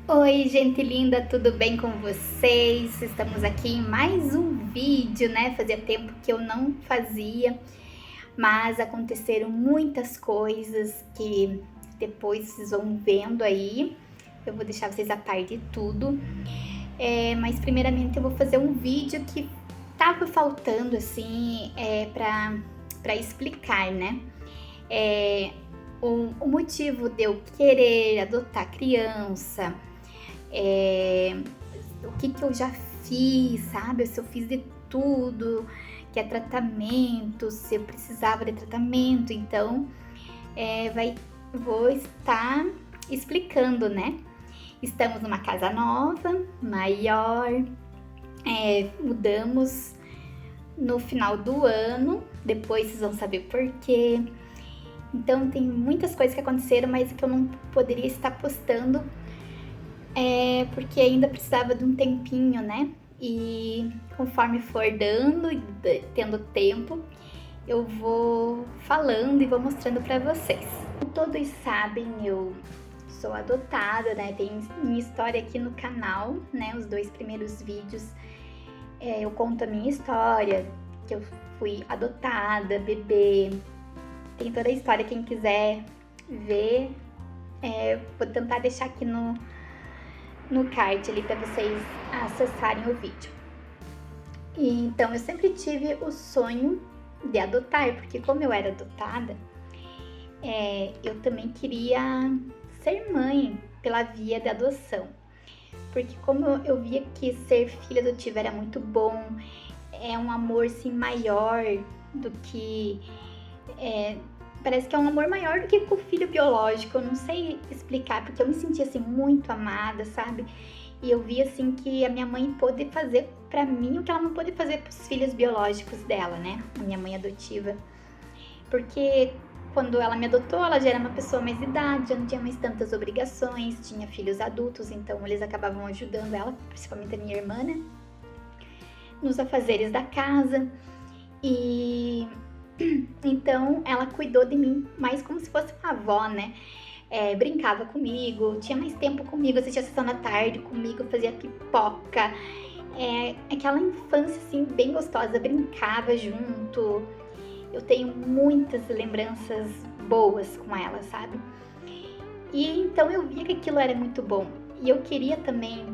Oi, gente linda, tudo bem com vocês? Estamos aqui em mais um vídeo, né? Fazia tempo que eu não fazia, mas aconteceram muitas coisas que depois vocês vão vendo aí. Eu vou deixar vocês a par de tudo. Mas primeiramente eu vou fazer um vídeo que tava faltando, assim, pra explicar, né? O motivo de eu querer adotar criança, o que eu já fiz, sabe? Se eu fiz de tudo, que é tratamento, se eu precisava de tratamento, então vou estar explicando, né? Estamos numa casa nova, maior, mudamos no final do ano, depois vocês vão saber por quê. Então tem muitas coisas que aconteceram, mas que eu não poderia estar postando porque ainda precisava de um tempinho, né? E conforme for dando e tendo tempo, eu vou falando e vou mostrando para vocês. Como todos sabem, eu sou adotada, né? Tem minha história aqui no canal, né? Os 2 primeiros vídeos eu conto a minha história, que eu fui adotada, bebê. Tem toda a história, quem quiser ver, vou tentar deixar aqui no card ali para vocês acessarem o vídeo. E então eu sempre tive o sonho de adotar, porque como eu era adotada, eu também queria ser mãe pela via de adoção. Porque como eu via que ser filha adotiva era muito bom, é um amor assim maior do que parece que é um amor maior do que com o filho biológico. Eu não sei explicar, porque eu me sentia assim muito amada, sabe? E eu via assim que a minha mãe pôde fazer pra mim o que ela não pôde fazer pros filhos biológicos dela, né? A minha mãe adotiva. Porque quando ela me adotou, ela já era uma pessoa mais de idade, já não tinha mais tantas obrigações, tinha filhos adultos, então eles acabavam ajudando ela, principalmente a minha irmã, né? Nos afazeres da casa. E então ela cuidou de mim mais como se fosse uma avó, né? Brincava comigo, tinha mais tempo comigo, assistia a sessão da tarde comigo, fazia pipoca. Aquela infância assim bem gostosa, brincava junto. Eu tenho muitas lembranças boas com ela, sabe? E então eu via que aquilo era muito bom. E eu queria também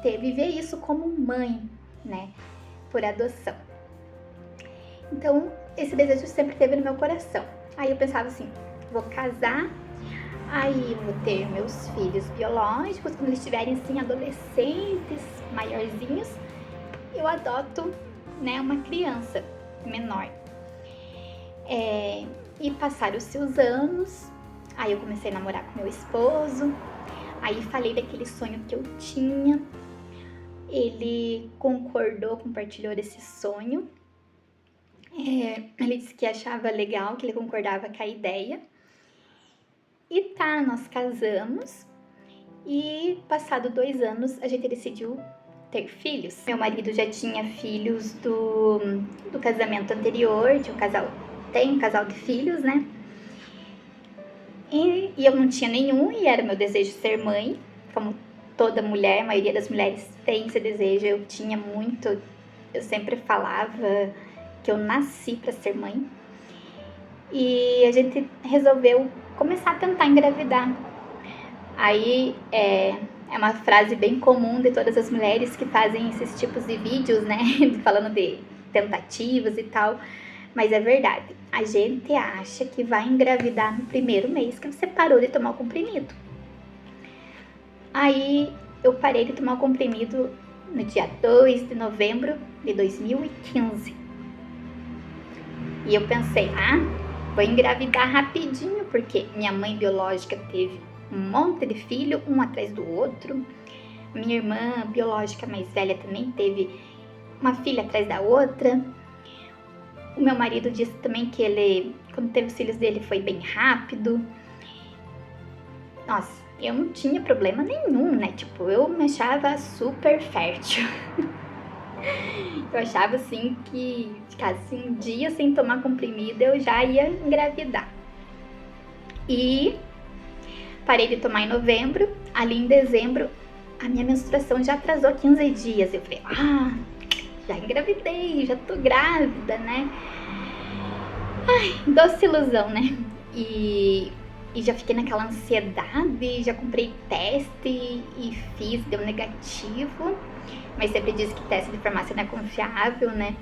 viver isso como mãe, né? Por adoção. Então, esse desejo sempre teve no meu coração. Aí eu pensava assim, vou casar, aí eu vou ter meus filhos biológicos, quando eles estiverem assim, adolescentes, maiorzinhos, eu adoto, né, uma criança menor. E passaram-se os anos, aí eu comecei a namorar com meu esposo, aí falei daquele sonho que eu tinha, ele concordou, compartilhou desse sonho. Ele disse que achava legal, que ele concordava com a ideia. E tá, nós casamos e passado 2 anos a gente decidiu ter filhos. Meu marido já tinha filhos do casamento anterior, tem um casal de filhos, né? E eu não tinha nenhum e era meu desejo ser mãe, como toda mulher, a maioria das mulheres tem esse desejo, eu tinha muito, eu sempre falava que eu nasci para ser mãe. E a gente resolveu começar a tentar engravidar. Aí é uma frase bem comum de todas as mulheres que fazem esses tipos de vídeos, né? Falando de tentativas e tal. Mas é verdade. A gente acha que vai engravidar no primeiro mês que você parou de tomar o comprimido. Aí eu parei de tomar o comprimido no dia 2 de novembro de 2015. E eu pensei, vou engravidar rapidinho, porque minha mãe biológica teve um monte de filho, um atrás do outro. Minha irmã biológica mais velha também teve uma filha atrás da outra. O meu marido disse também que ele, quando teve os filhos dele, foi bem rápido. Nossa, eu não tinha problema nenhum, né? Tipo, eu me achava super fértil. Eu achava assim que ficasse um dia sem tomar comprimido eu já ia engravidar. E parei de tomar em novembro, ali em dezembro, a minha menstruação já atrasou 15 dias. Eu falei, já engravidei, já tô grávida, né? Ai, doce ilusão, né? E já fiquei naquela ansiedade, já comprei teste e fiz, deu negativo. Mas sempre diz que teste de farmácia não é confiável, né?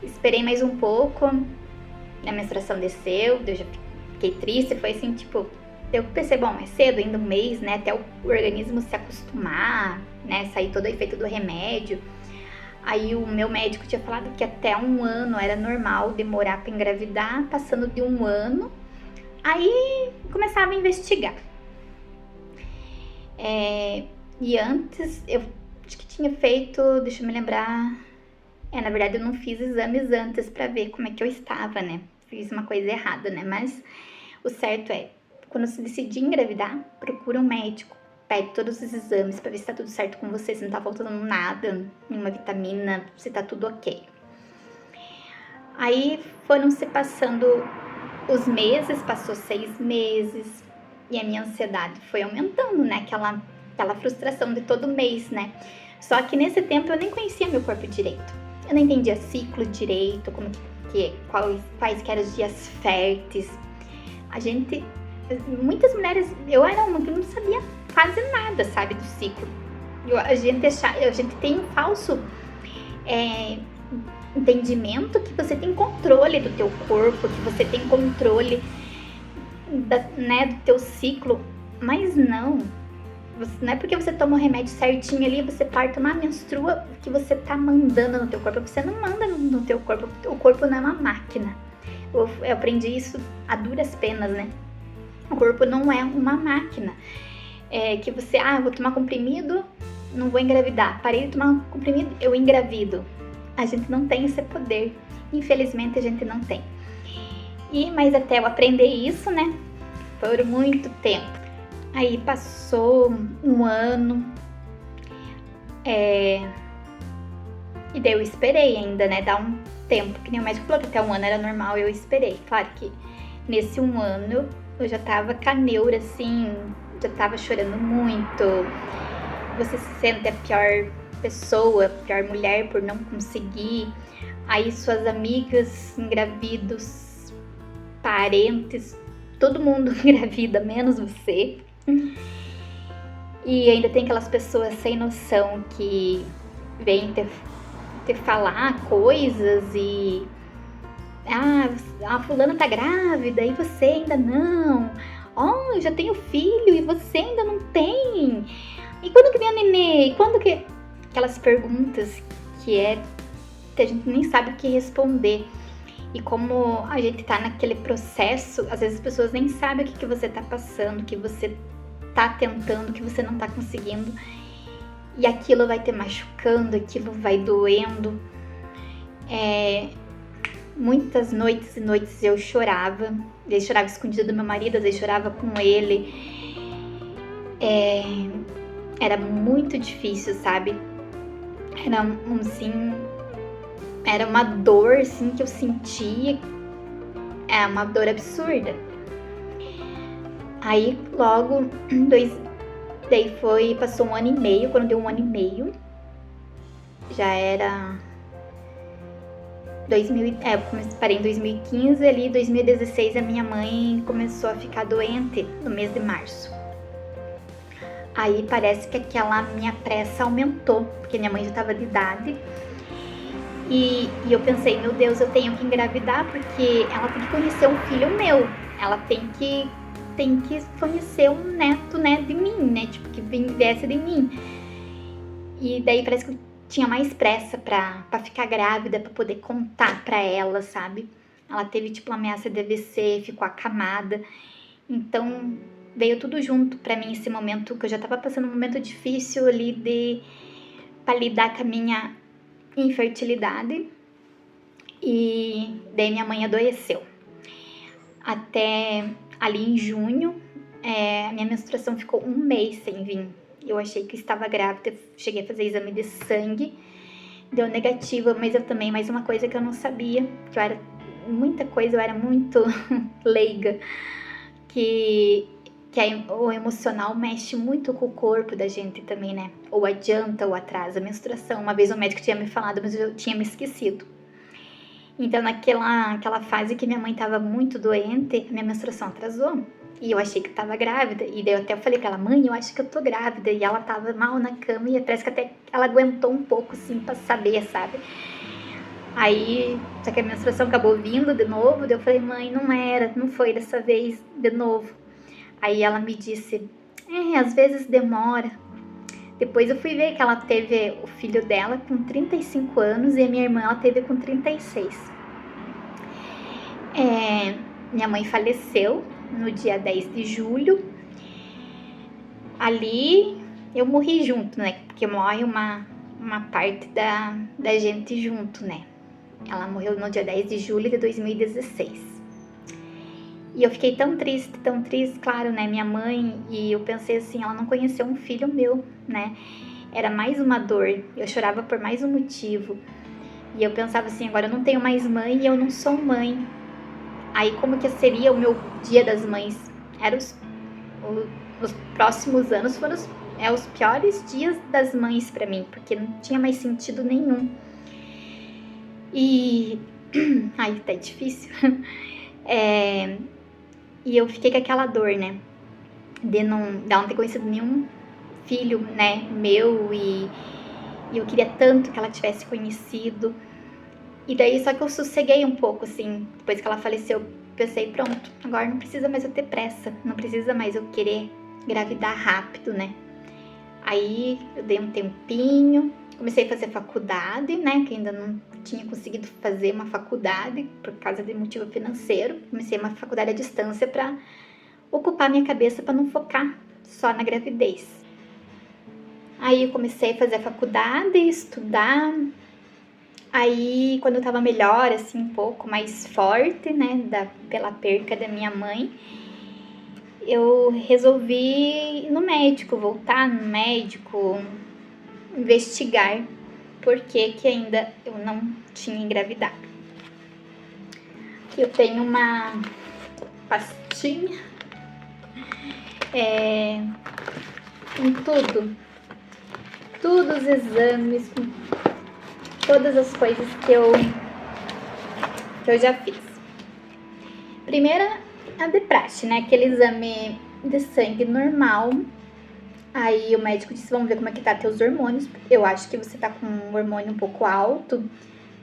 Esperei mais um pouco, a menstruação desceu, eu já fiquei triste, foi assim, tipo, eu pensei, bom, é cedo, ainda um mês, né, até o organismo se acostumar, né, sair todo o efeito do remédio. Aí o meu médico tinha falado que até 1 ano era normal demorar para engravidar, passando de 1 ano, aí começava a investigar. E antes, eu acho que tinha feito, deixa eu me lembrar, na verdade eu não fiz exames antes pra ver como é que eu estava, né? Fiz uma coisa errada, né? Mas o certo é, quando você decidir engravidar, procura um médico, pede todos os exames pra ver se tá tudo certo com você, se não tá faltando nada, nenhuma vitamina, se tá tudo ok. Aí foram se passando os meses, passou 6 meses e a minha ansiedade foi aumentando, né? Aquela frustração de todo mês, né? Só que nesse tempo eu nem conhecia meu corpo direito. Eu não entendia ciclo direito, quais que eram os dias férteis. Muitas mulheres, eu era uma que não sabia quase nada, sabe, do ciclo. A gente tem um falso entendimento que você tem controle do teu corpo, que você tem controle do teu ciclo, mas não. Não é porque você toma o remédio certinho ali, você para de tomar, menstrua, que você tá mandando no teu corpo. Você não manda no teu corpo, o corpo não é uma máquina. Eu aprendi isso a duras penas, né? O corpo não é uma máquina. Que você, eu vou tomar comprimido, não vou engravidar. Parei de tomar comprimido, eu engravido. A gente não tem esse poder. Infelizmente a gente não tem. Mas até eu aprender isso, né? Por muito tempo. Aí passou 1 ano, e daí eu esperei ainda, né, dar um tempo, que nem o médico falou que até 1 ano era normal, eu esperei. Claro que nesse 1 ano eu já tava com a neura, assim, já tava chorando muito, você se sente a pior pessoa, a pior mulher por não conseguir, aí suas amigas engravidos, parentes, todo mundo engravida, menos você. E ainda tem aquelas pessoas sem noção que vêm te falar coisas e a fulana tá grávida e você ainda não. Eu já tenho filho e você ainda não tem. E quando que vem a nenê? E quando que... Aquelas perguntas que a gente nem sabe o que responder. E como a gente tá naquele processo, às vezes as pessoas nem sabem o que você tá passando, o que você tá tentando, que você não tá conseguindo, e aquilo vai te machucando, aquilo vai doendo. Muitas noites e noites eu chorava, às vezes chorava escondida do meu marido, às vezes chorava com ele. Era muito difícil, sabe? Era uma dor, assim, que eu sentia, uma dor absurda. Aí logo, passou 1 ano e meio, quando deu 1 ano e meio, já era parei em 2015, ali em 2016 a minha mãe começou a ficar doente no mês de março. Aí parece que aquela minha pressa aumentou, porque minha mãe já estava de idade. E eu pensei, meu Deus, eu tenho que engravidar porque ela tem que conhecer um filho meu. Ela tem que conhecer um neto, né, de mim, né, tipo, que viesse de mim. E daí parece que eu tinha mais pressa pra ficar grávida, pra poder contar pra ela, sabe? Ela teve, tipo, uma ameaça de AVC, ficou acamada. Então, veio tudo junto pra mim esse momento, que eu já tava passando um momento difícil ali pra lidar com a minha infertilidade. E daí minha mãe adoeceu. Até ali em junho, a minha menstruação ficou 1 mês sem vir. Eu achei que estava grávida, cheguei a fazer exame de sangue, deu negativa, mas eu também, mais uma coisa que eu não sabia, que eu era muito leiga, que que o emocional mexe muito com o corpo da gente também, né? Ou adianta ou atrasa a menstruação. Uma vez o médico tinha me falado, mas eu tinha me esquecido. Então, naquela fase que minha mãe estava muito doente, a minha menstruação atrasou. E eu achei que estava grávida. E daí eu até falei pra ela, mãe, eu acho que eu tô grávida. E ela tava mal na cama e parece que até ela aguentou um pouco, assim, pra saber, sabe? Aí, só que a menstruação acabou vindo de novo. Daí eu falei, mãe, não foi dessa vez de novo. Aí ela me disse, às vezes demora. Depois eu fui ver que ela teve o filho dela com 35 anos e a minha irmã ela teve com 36. Minha mãe faleceu no dia 10 de julho. Ali eu morri junto, né? Porque morre uma parte da gente junto, né? Ela morreu no dia 10 de julho de 2016. E eu fiquei tão triste, claro, né? Minha mãe, e eu pensei assim, ela não conheceu um filho meu, né? Era mais uma dor, eu chorava por mais um motivo. E eu pensava assim, agora eu não tenho mais mãe e eu não sou mãe. Aí como que seria o meu dia das mães? Os próximos anos foram os piores dias das mães pra mim, porque não tinha mais sentido nenhum. E... ai, tá difícil. E eu fiquei com aquela dor, né? De não ter conhecido nenhum filho, né, meu. E eu queria tanto que ela tivesse conhecido. E daí, só que eu sosseguei um pouco, assim. Depois que ela faleceu, pensei, pronto, agora não precisa mais eu ter pressa. Não precisa mais eu querer engravidar rápido, né? Aí eu dei um tempinho. Comecei a fazer faculdade, né, que ainda não tinha conseguido fazer uma faculdade por causa de motivo financeiro. Comecei uma faculdade à distância para ocupar minha cabeça, para não focar só na gravidez. Aí eu comecei a fazer a faculdade, estudar. Aí quando eu tava melhor, assim, um pouco mais forte, né, pela perca da minha mãe, eu resolvi ir no médico, voltar no médico, investigar por que ainda eu não tinha engravidado. Aqui eu tenho uma pastinha com tudo os exames, com todas as coisas que eu já fiz. Primeira, a de praxe, né? Aquele exame de sangue normal. Aí o médico disse, vamos ver como é que tá teus hormônios. Eu acho que você tá com um hormônio um pouco alto,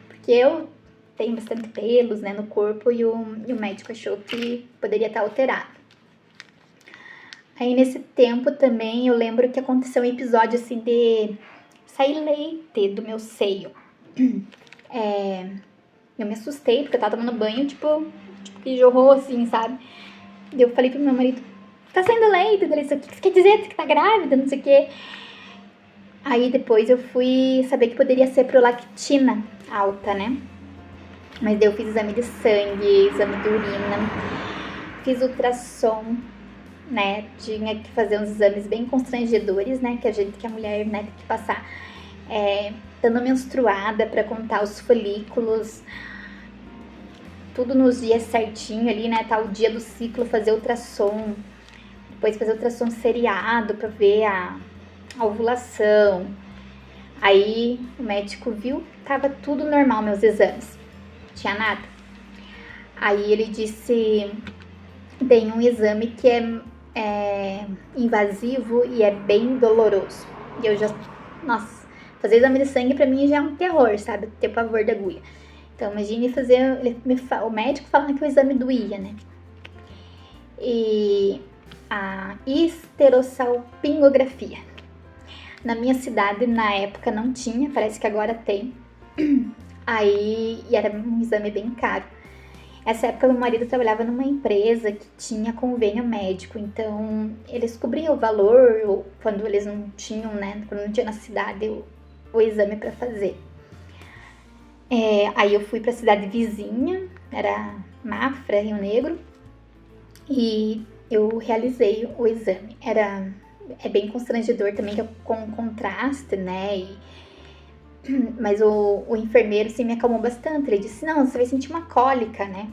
porque eu tenho bastante pelos, né, no corpo, e o médico achou que poderia estar alterado. Aí nesse tempo também eu lembro que aconteceu um episódio assim de sair leite do meu seio. Eu me assustei porque eu tava tomando banho, tipo que jorrou assim, sabe? Eu falei pro meu marido, tá saindo leite, dele, o que você quer dizer? Você tá grávida, não sei o quê. Aí depois eu fui saber que poderia ser prolactina alta, né? Mas daí eu fiz exame de sangue, exame de urina, fiz ultrassom, né? Tinha que fazer uns exames bem constrangedores, né? Que a mulher, né, tem que passar estando menstruada para contar os folículos, tudo nos dias certinho ali, né? Tá o dia do ciclo, fazer ultrassom, depois fazer ultrassom seriado para ver a ovulação. Aí o médico viu, tava tudo normal meus exames, não tinha nada. Aí ele disse, tem um exame que é invasivo e é bem doloroso. E eu já, nossa, fazer exame de sangue pra mim já é um terror, sabe? Ter pavor da agulha. Então imagine fazer, o médico falando que o exame doía, né? E a esterossalpingografia. Na minha cidade, na época, não tinha, parece que agora tem. Aí, e era um exame bem caro. Essa época, meu marido trabalhava numa empresa que tinha convênio médico, então eles cobriam o valor quando eles não tinham, né? Quando não tinha na cidade o exame para fazer. Aí eu fui para a cidade vizinha, era Mafra, Rio Negro, e eu realizei o exame. É bem constrangedor também, que é com contraste, né? Mas o enfermeiro assim, me acalmou bastante. Ele disse, não, você vai sentir uma cólica, né?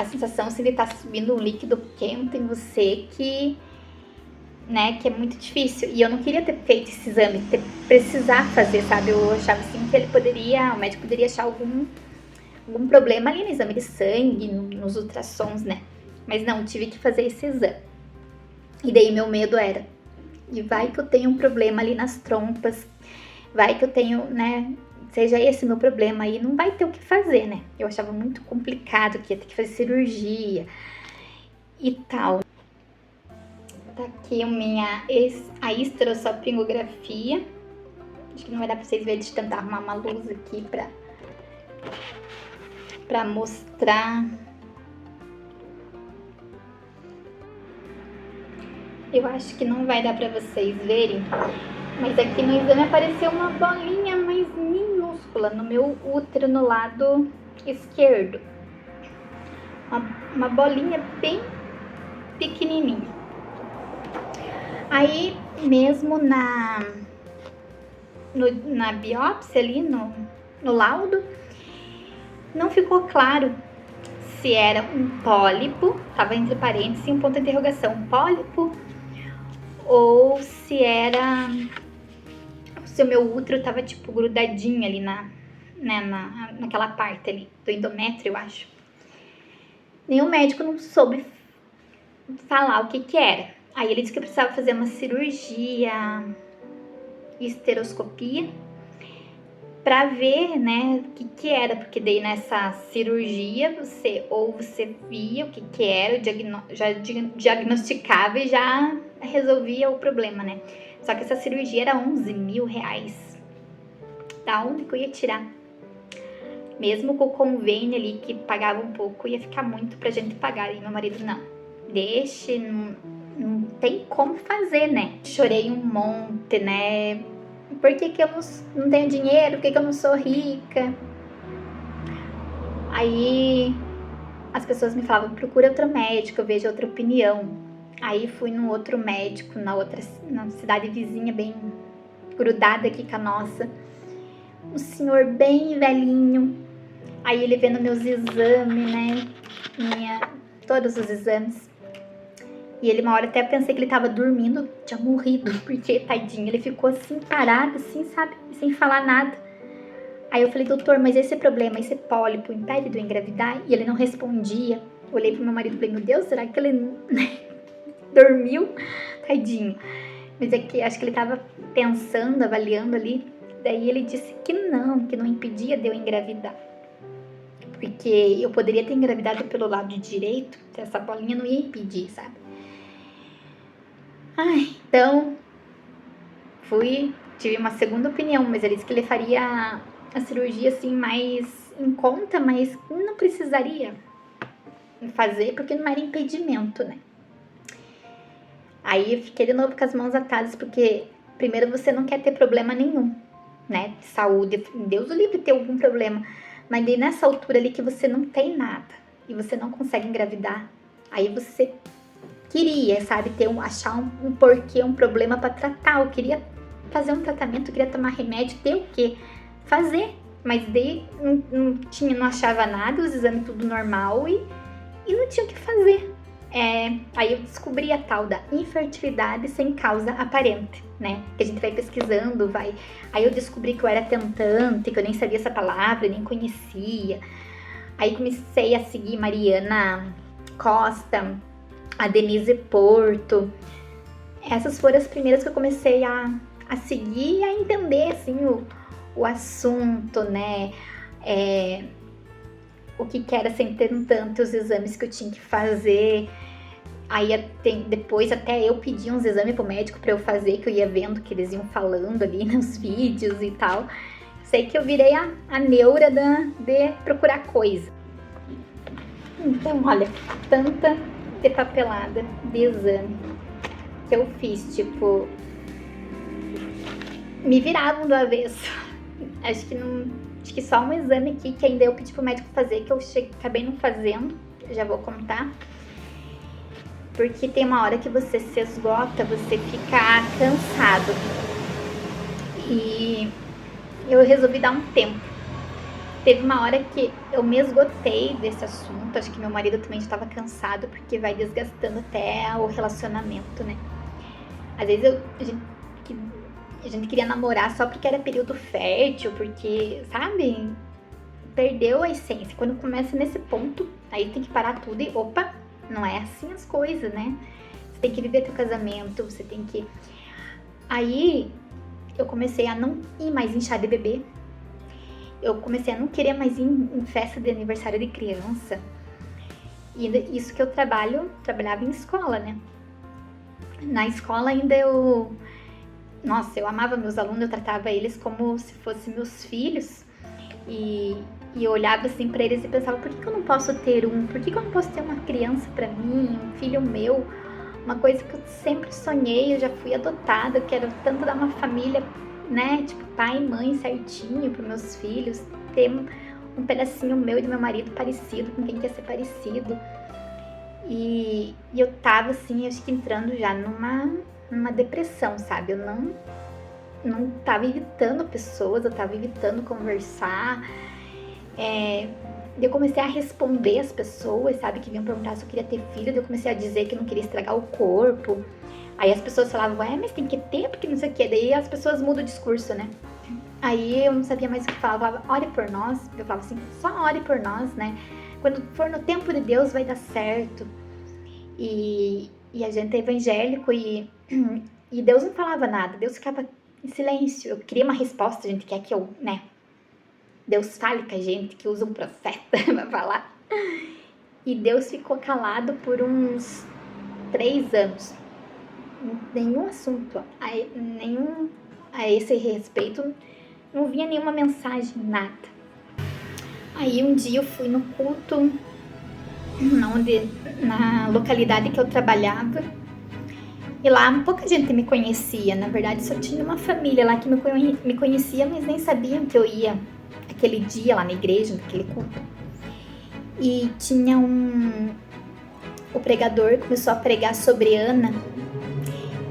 a sensação assim, de estar subindo um líquido quente em você que, né, que é muito difícil. E eu não queria ter feito esse exame, precisar fazer, sabe? Eu achava assim que o médico poderia achar algum problema ali no exame de sangue, nos ultrassons, né? Mas não, tive que fazer esse exame. E daí meu medo era, e vai que eu tenho um problema ali nas trompas, vai que eu tenho, né, seja esse meu problema aí, não vai ter o que fazer, né? Eu achava muito complicado que ia ter que fazer cirurgia e tal. Tá aqui a esterossalpingografia. Acho que não vai dar pra vocês verem, de tentar arrumar uma luz aqui pra mostrar. Eu acho que não vai dar pra vocês verem, mas aqui no exame apareceu uma bolinha mais minúscula no meu útero, no lado esquerdo. Uma bolinha bem pequenininha. Aí, mesmo na biópsia ali, no laudo, não ficou claro se era um pólipo, tava entre parênteses e um ponto de interrogação, um pólipo, ou se o meu útero tava tipo grudadinho ali naquela parte ali do endométrio, eu acho. Nenhum médico não soube falar o que era. Aí ele disse que eu precisava fazer uma cirurgia, esteroscopia, pra ver, né, o que era, porque daí nessa cirurgia você via o que era, já diagnosticava e já resolvia o problema, né? Só que essa cirurgia era 11 mil reais. Da onde que eu ia tirar? Mesmo com o convênio ali que pagava um pouco, ia ficar muito pra gente pagar. E meu marido, não, deixe, não tem como fazer, né? Chorei um monte, né? Por que eu não tenho dinheiro? Por que eu não sou rica? Aí as pessoas me falavam, procura outro médico, eu vejo outra opinião. Aí fui num outro médico, na cidade vizinha, bem grudada aqui com a nossa. Um senhor bem velhinho. Aí ele vendo meus exames, né? Todos os exames. E ele, uma hora até pensei que ele tava dormindo, tinha morrido, porque, tadinho, ele ficou assim, parado, assim, sabe? Sem falar nada. Aí eu falei, doutor, mas esse problema, esse pólipo, impede de eu engravidar? E ele não respondia. Olhei pro meu marido e falei, meu Deus, será que ele dormiu? Tadinho. Mas é que acho que ele tava pensando, avaliando ali. Daí ele disse que não impedia de eu engravidar. Porque eu poderia ter engravidado pelo lado direito, essa bolinha não ia impedir, sabe? Então, tive uma segunda opinião, mas ele disse que ele faria a cirurgia assim mais em conta, mas não precisaria fazer porque não era impedimento, né? Aí eu fiquei de novo com as mãos atadas, porque primeiro você não quer ter problema nenhum, né? De saúde, Deus o livre ter algum problema, mas daí nessa altura ali que você não tem nada e você não consegue engravidar, aí você queria, sabe, achar um porquê, um problema para tratar. Eu queria fazer um tratamento, eu queria tomar remédio, ter o quê? Fazer. Mas daí não achava nada, os exames tudo normal e não tinha o que fazer. Aí eu descobri a tal da infertilidade sem causa aparente, né? Que a gente vai pesquisando, Aí eu descobri que eu era tentante, que eu nem sabia essa palavra, nem conhecia. Aí comecei a seguir Mariana Costa, a Denise Porto. Essas foram as primeiras que eu comecei a seguir e a entender, assim, o assunto, né? O que era sem ter tanto, os exames que eu tinha que fazer. Aí depois até eu pedi uns exames pro médico pra eu fazer, que eu ia vendo que eles iam falando ali nos vídeos e tal. Sei que eu virei a neura de procurar coisa. Então, olha, tanta de papelada de exame que eu fiz, tipo, me viravam do avesso. Acho que só um exame aqui que ainda eu pedi pro médico fazer, que eu acabei não fazendo, já vou contar. Porque tem uma hora que você se esgota, você fica cansado. E eu resolvi dar um tempo. Teve uma hora que eu me esgotei desse assunto, acho que meu marido também estava cansado, porque vai desgastando até o relacionamento, né? Às vezes a gente queria namorar só porque era período fértil, porque, sabe? Perdeu a essência. Quando começa nesse ponto, aí tem que parar tudo e, opa, não é assim as coisas, né? Você tem que viver teu casamento, você tem que... Aí eu comecei a não ir mais em chá de bebê. Eu comecei a não querer mais ir em festa de aniversário de criança. E isso que eu trabalhava em escola, né? Na escola ainda Nossa, eu amava meus alunos, eu tratava eles como se fossem meus filhos. E eu olhava assim pra eles e pensava, por que eu não posso ter um? Por que eu não posso ter uma criança pra mim, um filho meu? Uma coisa que eu sempre sonhei, eu já fui adotada, eu quero tanto dar uma família, né? Tipo, pai e mãe certinho pros meus filhos, ter um pedacinho meu e do meu marido parecido com quem quer ser parecido. E eu tava assim, acho que entrando já numa depressão, sabe? Eu não tava evitando pessoas, eu tava evitando conversar. Eu comecei a responder as pessoas, sabe, que vinham perguntar se eu queria ter filho, eu comecei a dizer que eu não queria estragar o corpo. Aí as pessoas falavam, mas tem que ter, porque não sei o que. Daí as pessoas mudam o discurso, né? Aí eu não sabia mais o que falar, eu falava, ore por nós. Eu falava assim, só ore por nós, né? Quando for no tempo de Deus vai dar certo. E a gente é evangélico e Deus não falava nada, Deus ficava em silêncio. Eu queria uma resposta, a gente quer que eu, né? Deus fale com a gente, que usa um profeta pra falar. E Deus ficou calado por uns 3 anos. Nenhum assunto, a esse respeito, não vinha nenhuma mensagem, nada. Aí um dia eu fui no culto, na localidade que eu trabalhava, e lá pouca gente me conhecia, na verdade só tinha uma família lá que me conhecia, mas nem sabiam que eu ia aquele dia lá na igreja, naquele culto. E tinha o pregador começou a pregar sobre Ana,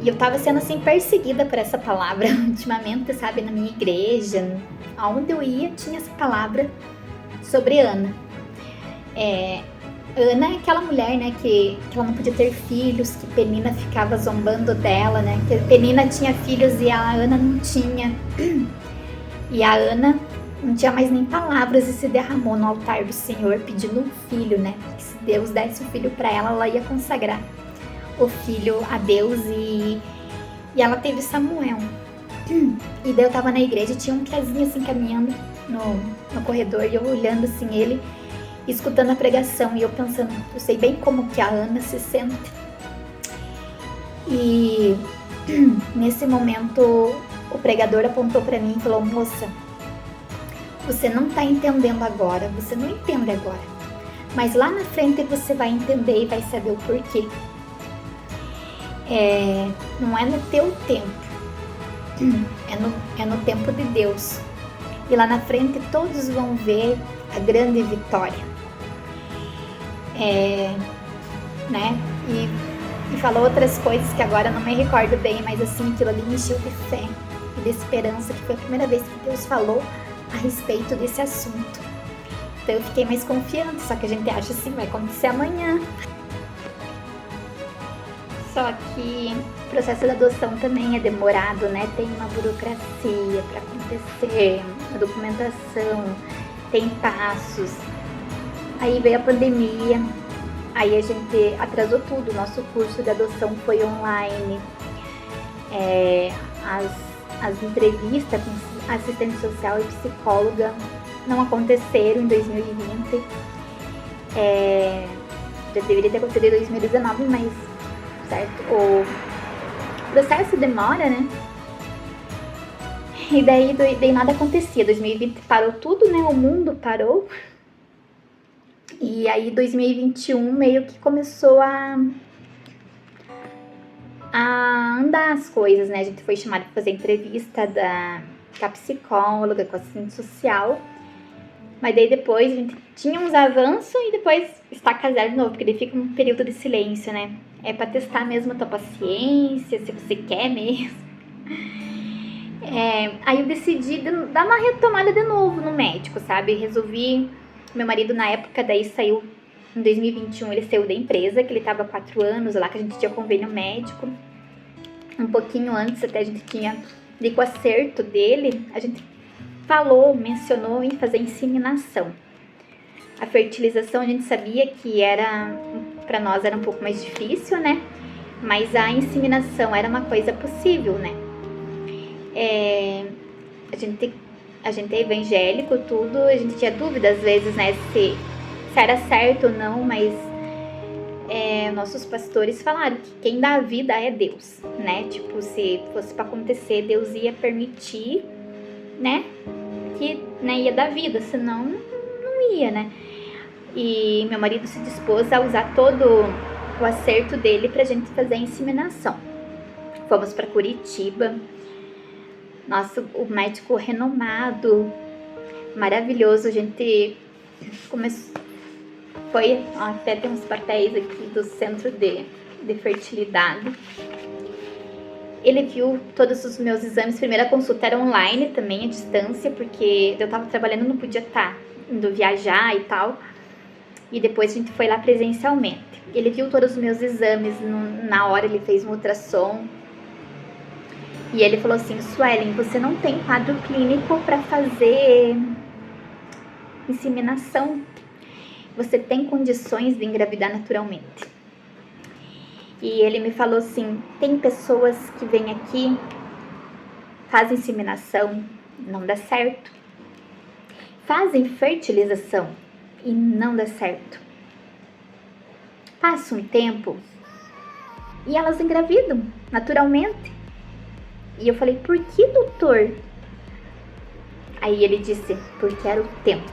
e eu tava sendo assim perseguida por essa palavra ultimamente, sabe, na minha igreja, aonde eu ia tinha essa palavra sobre Ana. Ana é aquela mulher, né, que ela não podia ter filhos, que Penina ficava zombando dela, né, que Penina tinha filhos e a Ana não tinha. E a Ana não tinha mais nem palavras e se derramou no altar do Senhor pedindo um filho, né, que se Deus desse um filho para ela ia consagrar o filho a Deus e ela teve Samuel. E daí eu tava na igreja e tinha um Kezinho assim caminhando no corredor e eu olhando assim ele, escutando a pregação e eu pensando, eu sei bem como que a Ana se sente. E nesse momento o pregador apontou para mim e falou, moça, você não tá entendendo agora, você não entende agora, mas lá na frente você vai entender e vai saber o porquê. Não é no teu tempo, é no tempo de Deus. E lá na frente todos vão ver a grande vitória. Né? E falou outras coisas que agora não me recordo bem, mas assim, aquilo ali me encheu de fé e de esperança, que foi a primeira vez que Deus falou a respeito desse assunto. Então eu fiquei mais confiante, só que a gente acha assim, vai acontecer amanhã. Só que o processo da adoção também é demorado, né? Tem uma burocracia para acontecer, a documentação, tem passos. Aí veio a pandemia, aí a gente atrasou tudo, nosso curso de adoção foi online. As entrevistas com assistente social e psicóloga não aconteceram em 2020. Já deveria ter acontecido em 2019, mas certo? O processo demora, né? E daí nada acontecia. 2020 parou tudo, né? O mundo parou. E aí 2021 meio que começou a andar as coisas, né? A gente foi chamado para fazer entrevista com a psicóloga, com a assistente social. Mas daí depois a gente tinha uns avanços e depois estaca zero de novo, porque daí fica um período de silêncio, né? É pra testar mesmo a tua paciência, se você quer mesmo. Aí eu decidi dar uma retomada de novo no médico, sabe? Resolvi, meu marido na época daí saiu, em 2021 ele saiu da empresa, que ele tava há 4 anos lá, que a gente tinha convênio médico. Um pouquinho antes até a gente tinha, com o acerto dele, a gente mencionou em fazer inseminação. A fertilização a gente sabia que para nós era um pouco mais difícil, né? Mas a inseminação era uma coisa possível, né? A gente é evangélico, tudo, a gente tinha dúvida às vezes, né? Se era certo ou não, mas nossos pastores falaram que quem dá a vida é Deus, né? Tipo, se fosse para acontecer, Deus ia permitir, né? Que ia dar vida, senão não ia, né? E meu marido se dispôs a usar todo o acerto dele pra gente fazer a inseminação. Fomos para Curitiba. Nossa, o médico renomado, maravilhoso. A gente começou, até tem uns papéis aqui do centro de fertilidade. Ele viu todos os meus exames. Primeira consulta era online também, à distância, porque eu tava trabalhando, não podia estar indo viajar e tal. E depois a gente foi lá presencialmente. Ele viu todos os meus exames, na hora ele fez um ultrassom. E ele falou assim: Suelen, você não tem quadro clínico para fazer inseminação. Você tem condições de engravidar naturalmente. E ele me falou assim: tem pessoas que vêm aqui, fazem inseminação, não dá certo. Fazem fertilização e não dá certo. Passa um tempo e elas engravidam naturalmente. E eu falei: por que, doutor? Aí ele disse: porque era o tempo.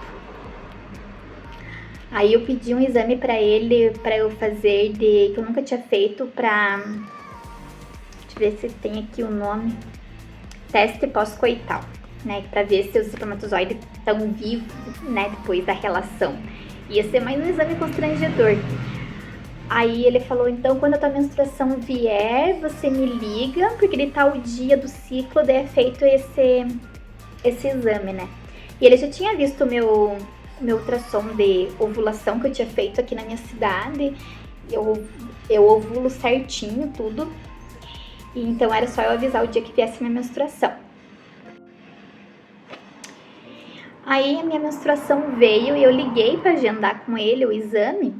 Aí eu pedi um exame para ele, para eu fazer, que eu nunca tinha feito, deixa eu ver se tem aqui o nome, teste pós-coital, né, para ver se os espermatozoides estão vivos, né, depois da relação. Ia ser mais um exame constrangedor. Aí ele falou: então quando a tua menstruação vier, você me liga, porque de tal dia do ciclo daí é feito esse exame, né. E ele já tinha visto o meu ultrassom de ovulação que eu tinha feito aqui na minha cidade. Eu ovulo certinho, tudo. E então era só eu avisar o dia que viesse minha menstruação. Aí a minha menstruação veio e eu liguei para agendar com ele o exame.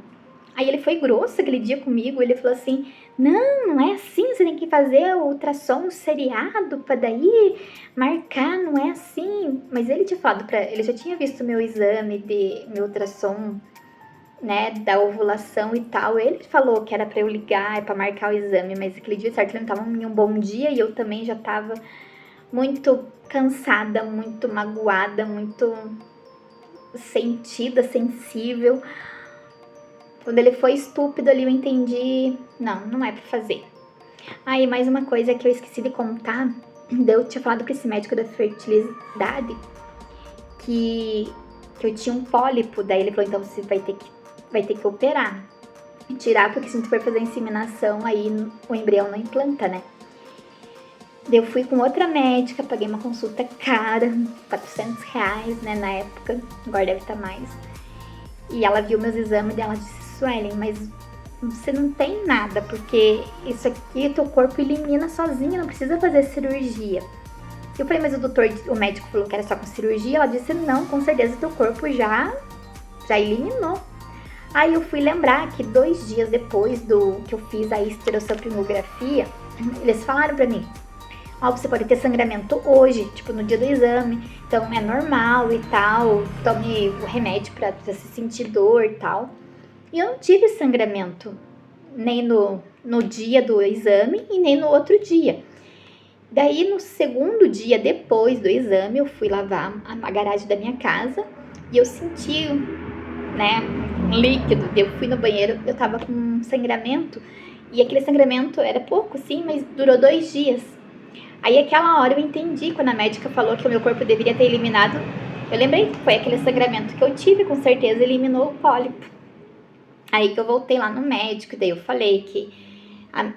Aí ele foi grosso aquele dia comigo, ele falou assim: não é assim, você tem que fazer o ultrassom seriado para daí marcar, não é assim. Mas ele tinha falado ele já tinha visto meu exame meu ultrassom, né, da ovulação e tal. Ele falou que era para eu ligar, para marcar o exame, mas aquele dia certo ele não tava em um bom dia e eu também já tava muito cansada, muito magoada, muito sensível. Quando ele foi estúpido ali, eu entendi, não é pra fazer. Aí, mais uma coisa que eu esqueci de contar, eu tinha falado pra esse médico da fertilidade que eu tinha um pólipo. Daí ele falou: então você vai ter que operar, tirar, porque se a gente for fazer a inseminação, aí o embrião não implanta, né? Daí eu fui com outra médica, paguei uma consulta cara, R$400, né, na época, agora deve estar mais. E ela viu meus exames e ela disse: Suelen, mas você não tem nada, porque isso aqui teu corpo elimina sozinho, não precisa fazer cirurgia. Eu falei: mas o médico falou que era só com cirurgia. Ela disse: não, com certeza teu corpo já eliminou. Aí eu fui lembrar que 2 dias depois que eu fiz a esterossalpingografia, eles falaram pra mim: você pode ter sangramento hoje, tipo no dia do exame, então é normal e tal, tome o remédio pra você sentir dor e tal. E eu não tive sangramento, nem no dia do exame e nem no outro dia. Daí no segundo dia depois do exame, eu fui lavar a garagem da minha casa e eu senti, né, um líquido. Eu fui no banheiro, eu tava com um sangramento e aquele sangramento era pouco, sim, mas durou 2 dias. Aí aquela hora eu entendi, quando a médica falou que o meu corpo deveria ter eliminado, eu lembrei que foi aquele sangramento que eu tive, com certeza eliminou o pólipo. Aí que eu voltei lá no médico, daí eu falei que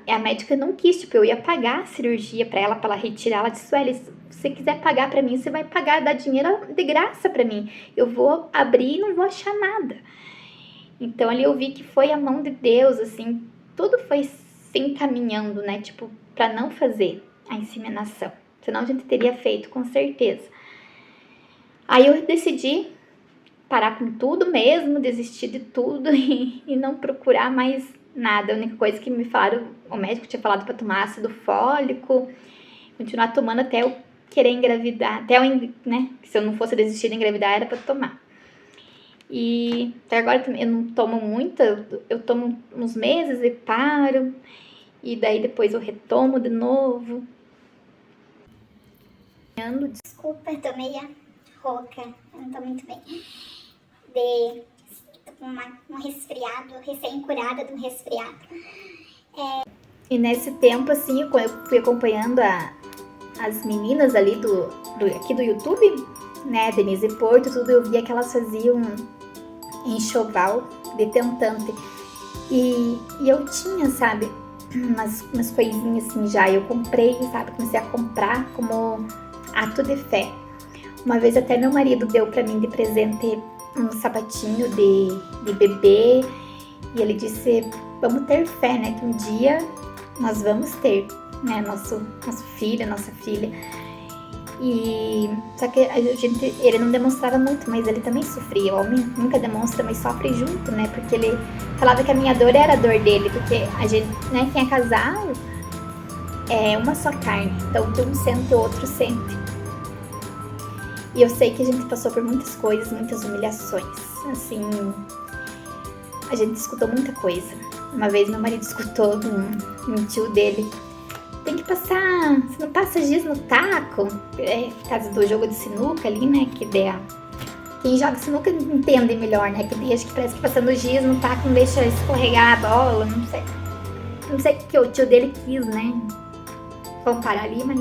a médica não quis, tipo, eu ia pagar a cirurgia pra ela retirar. Ela disse, Sueli, se você quiser pagar pra mim, você vai pagar, dar dinheiro de graça pra mim. Eu vou abrir e não vou achar nada. Então ali eu vi que foi a mão de Deus, assim, tudo foi se encaminhando, né, tipo, pra não fazer a inseminação. Senão a gente teria feito, com certeza. Aí eu decidi parar com tudo mesmo, desistir de tudo e não procurar mais nada. A única coisa que me falaram, o médico tinha falado para tomar ácido fólico, continuar tomando até eu querer engravidar, até eu, né, que se eu não fosse desistir de engravidar era para tomar. E até agora eu não tomo muito, eu tomo uns meses e paro, e daí depois eu retomo de novo. Desculpa, eu tô meio rouca, eu não tô muito bem. Tô com um resfriado, recém-curada de um resfriado. E nesse tempo, assim, eu fui acompanhando as meninas ali aqui do YouTube, né, Denise Porto, tudo, eu via que elas faziam enxoval de tentante. E eu tinha, sabe, umas coisinhas assim já, eu comprei, sabe, comecei a comprar como ato de fé. Uma vez até meu marido deu pra mim de presente um sapatinho de bebê, e ele disse, vamos ter fé, né, que um dia nós vamos ter, né, nosso filho, nossa filha. E só que ele não demonstrava muito, mas ele também sofria. O homem nunca demonstra, mas sofre junto, né? Porque ele falava que a minha dor era a dor dele, porque a gente, né, quem é casal é uma só carne, então o que um sente, o outro sente. E eu sei que a gente passou por muitas coisas, muitas humilhações, assim, a gente escutou muita coisa. Uma vez meu marido escutou um tio dele, tem que passar, você não passa giz no taco, por causa do jogo de sinuca ali, né, que quem joga sinuca entende melhor, né, que deixa que parece que passando giz no taco não deixa escorregar a bola, não sei o que o tio dele quis, né, comparar ali, mas...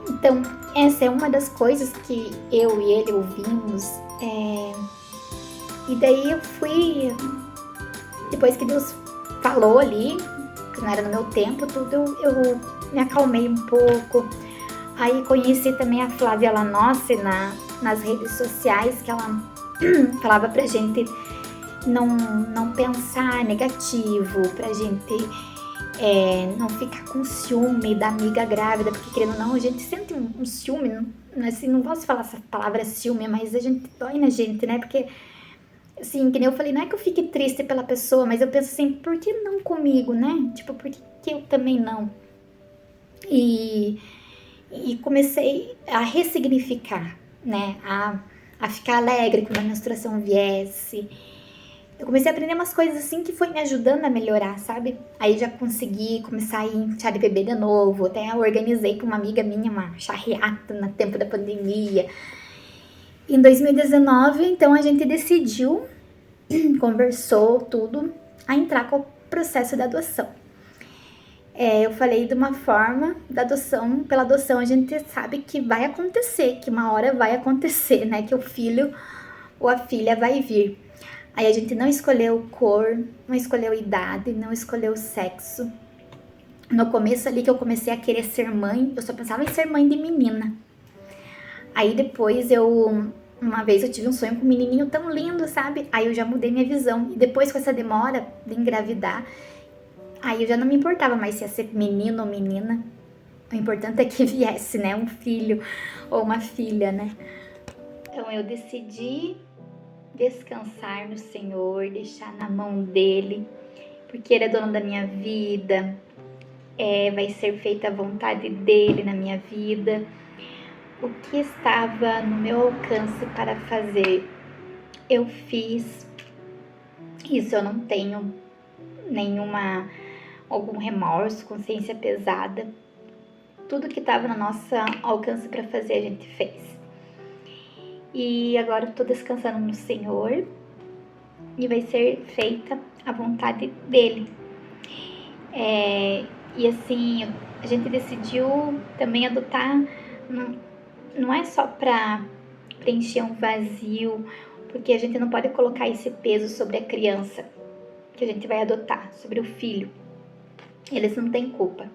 Então, essa é uma das coisas que eu e ele ouvimos, e daí eu fui, depois que Deus falou ali, que não era no meu tempo, tudo, eu me acalmei um pouco. Aí conheci também a Flávia Lanossi nas redes sociais, que ela falava pra gente não pensar negativo, pra gente não ficar com ciúme da amiga grávida, porque querendo ou não, a gente sente um ciúme, assim, não posso falar essa palavra ciúme, mas a gente dói na gente, né, porque assim, que nem eu falei, não é que eu fique triste pela pessoa, mas eu penso assim, por que não comigo, né? Tipo, por que eu também não? E comecei a ressignificar, né? A ficar alegre quando a menstruação viesse. Eu comecei a aprender umas coisas assim que foi me ajudando a melhorar, sabe? Aí já consegui começar a ir em chá de bebê de novo. Até organizei com uma amiga minha uma charreata no tempo da pandemia. Em 2019, então, a gente decidiu, conversou tudo, a entrar com o processo da adoção. Eu falei de uma forma da adoção, pela adoção a gente sabe que vai acontecer, que uma hora vai acontecer, né? Que o filho ou a filha vai vir. Aí a gente não escolheu cor, não escolheu idade, não escolheu sexo. No começo ali que eu comecei a querer ser mãe, eu só pensava em ser mãe de menina. Aí depois uma vez eu tive um sonho com um menininho tão lindo, sabe? Aí eu já mudei minha visão. E depois com essa demora de engravidar, aí eu já não me importava mais se ia ser menino ou menina. O importante é que viesse, né? Um filho ou uma filha, né? Então eu decidi descansar no Senhor, deixar na mão dele, porque ele é dono da minha vida. Vai ser feita a vontade dele na minha vida. O que estava no meu alcance para fazer, eu fiz. Isso eu não tenho algum remorso, consciência pesada. Tudo que estava no nosso alcance para fazer, a gente fez. E agora eu tô descansando no Senhor e vai ser feita a vontade dele. E assim, a gente decidiu também adotar, não é só para preencher um vazio, porque a gente não pode colocar esse peso sobre a criança que a gente vai adotar, sobre o filho. Eles não têm culpa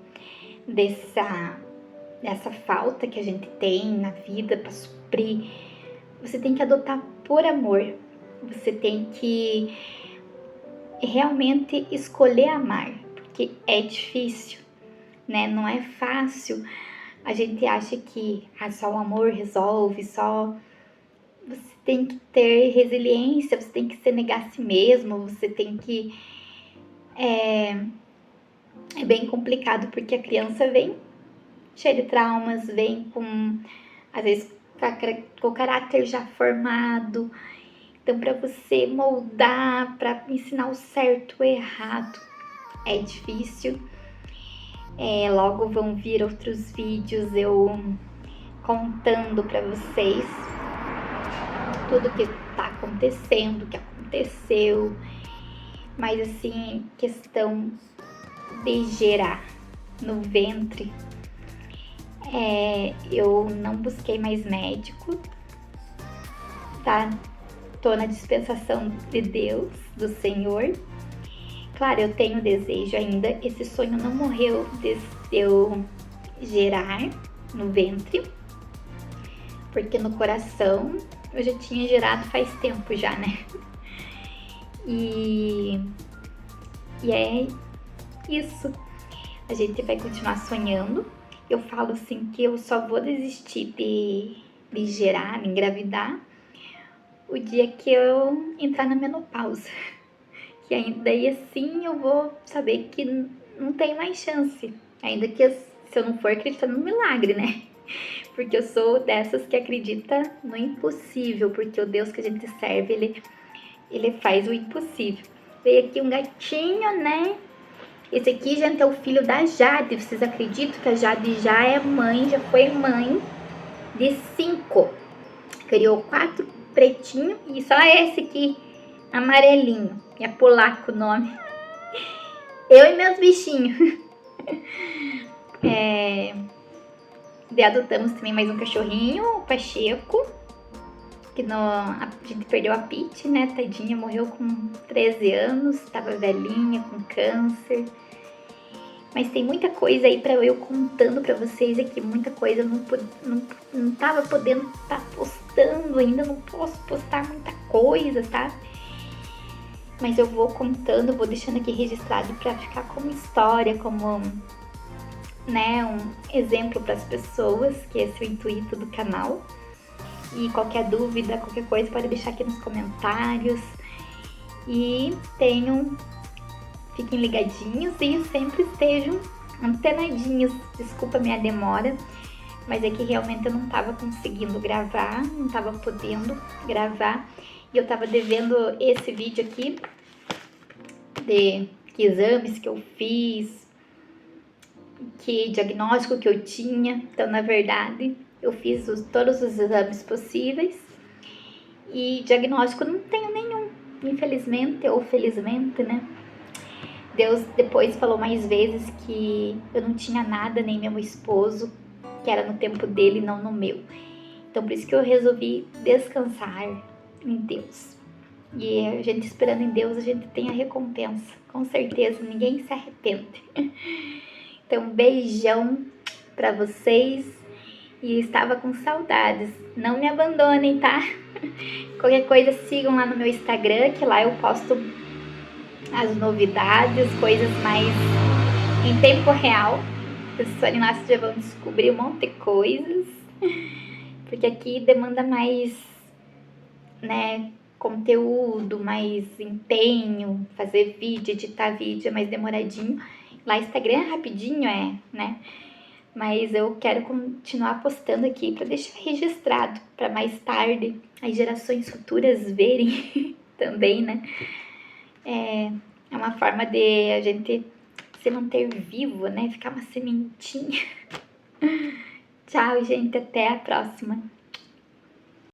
dessa falta que a gente tem na vida para suprir. Você tem que adotar por amor. Você tem que realmente escolher amar, porque é difícil, né? Não é fácil. A gente acha que só o amor resolve, só... Você tem que ter resiliência, você tem que se negar a si mesmo, você tem que... É bem complicado, porque a criança vem cheia de traumas, vem com, às vezes, com o caráter já formado. Então, para você moldar, para ensinar o certo e o errado, é difícil. Logo vão vir outros vídeos eu contando para vocês tudo que tá acontecendo, o que aconteceu. Mas assim, questão de gerar no ventre, eu não busquei mais médico, tá? Tô na dispensação de Deus, do Senhor. Claro, eu tenho desejo ainda, esse sonho não morreu de eu gerar no ventre, porque no coração eu já tinha gerado faz tempo já, né? E é isso. A gente vai continuar sonhando. Eu falo assim que eu só vou desistir de gerar, de engravidar, o dia que eu entrar na menopausa. Que ainda daí assim eu vou saber que não tem mais chance. Ainda que se eu não for acreditar no milagre, né? Porque eu sou dessas que acredita no impossível, porque o Deus que a gente serve, ele faz o impossível. Veio aqui um gatinho, né? Esse aqui, gente, é o filho da Jade. Vocês acreditam que a Jade já é mãe, já foi mãe de 5. Criou 4 pretinhos e só esse aqui amarelinho. É polaco o nome. Eu e meus bichinhos. Adotamos também mais um cachorrinho, o Pacheco. Que a gente perdeu a Pete, né? Tadinha, morreu com 13 anos. Tava velhinha, com câncer. Mas tem muita coisa aí pra eu contando pra vocês aqui. Muita coisa eu não tava podendo estar postando ainda. Não posso postar muita coisa, tá? Mas eu vou contando, vou deixando aqui registrado pra ficar como história, como, né, um exemplo pras pessoas, que esse é o intuito do canal. E qualquer dúvida, qualquer coisa, pode deixar aqui nos comentários. E fiquem ligadinhos e sempre estejam antenadinhos. Desculpa a minha demora, mas é que realmente eu não tava conseguindo gravar, não tava podendo gravar. E eu tava devendo esse vídeo aqui de que exames que eu fiz, que diagnóstico que eu tinha. Então, na verdade, eu fiz todos os exames possíveis e diagnóstico não tenho nenhum, infelizmente ou felizmente, né? Deus depois falou mais vezes que eu não tinha nada, nem meu esposo, que era no tempo dele, não no meu. Então, por isso que eu resolvi descansar em Deus. E a gente esperando em Deus, a gente tem a recompensa. Com certeza, ninguém se arrepende. Então, beijão pra vocês. E estava com saudades. Não me abandonem, tá? Qualquer coisa, sigam lá no meu Instagram, que lá eu posto as novidades, coisas mais em tempo real. Vocês forem lá, vocês já vão descobrir um monte de coisas. Porque aqui demanda mais, né, conteúdo, mais empenho, fazer vídeo, editar vídeo é mais demoradinho. Lá Instagram é rapidinho, né? Mas eu quero continuar postando aqui para deixar registrado, para mais tarde as gerações futuras verem também, né? É uma forma de a gente se manter vivo, né? Ficar uma sementinha. Tchau, gente. Até a próxima.